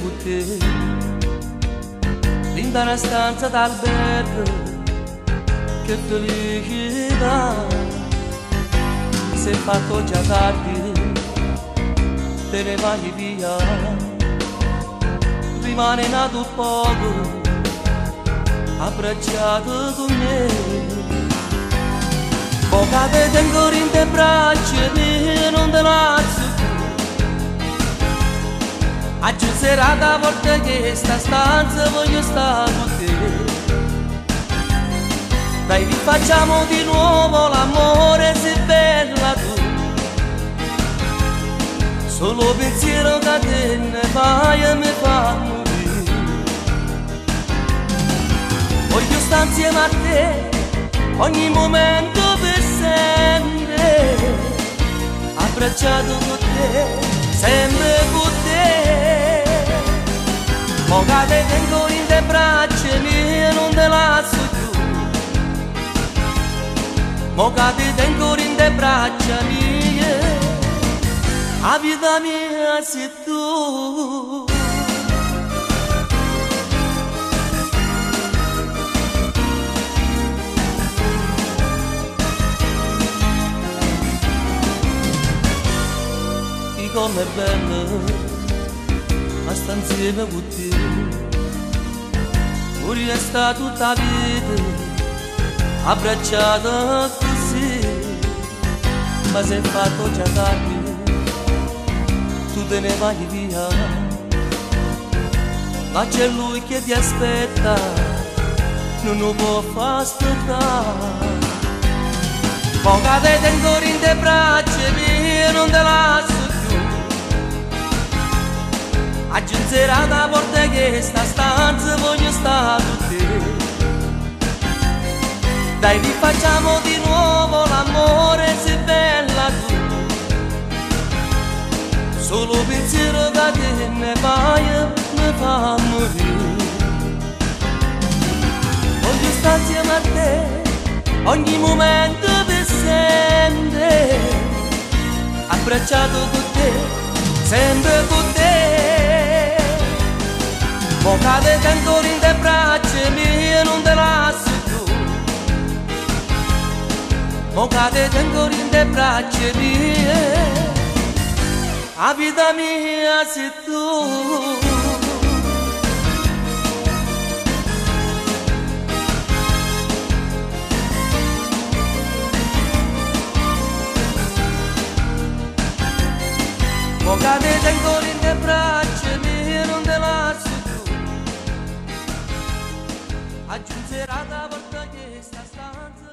con te, linda una stanza d'albergo, che felicità, se è fatto già tardi, te ne vai via, rimane nato poco, abbracciato con me. Poca te tengo in te braccia e non te lascio più. Oggi serata volta che sta stanza voglio stare con te. Dai rifacciamo di nuovo l'amore se bella tu. Solo pensiero che te ne vai e mi fa morire. Voglio stare insieme a te ogni momento per sempre, abbracciato con te, sempre con te. Poca te tengo in te braccia mie, non te lascio più. Poca te tengo in te braccia mie, la vita mia sei tu. Com'è bello a stare insieme con te, pure resta tutta la vita abbracciata così, ma se è fatto già tardi, tu te ne vai via, ma c'è lui che ti aspetta, non lo può far aspettare. Poca te tengo in te braccia mie, non te lascio. Oggi in serata porta che sta stanza voglio stare con te. Dai rifacciamo di nuovo l'amore se bella tu. Solo pensiero che te ne vai e mi fa morire. Voglio stare insieme a te ogni momento per sempre, abbracciato con te, sempre con te. Poca te tengo in te braccia mie, non te lascio più. Poca te tengo in te braccia mie, la vita mia sei tu. Poca te tengo in te braccia mie, non te lascio. Oggi in serata volta che sta stanza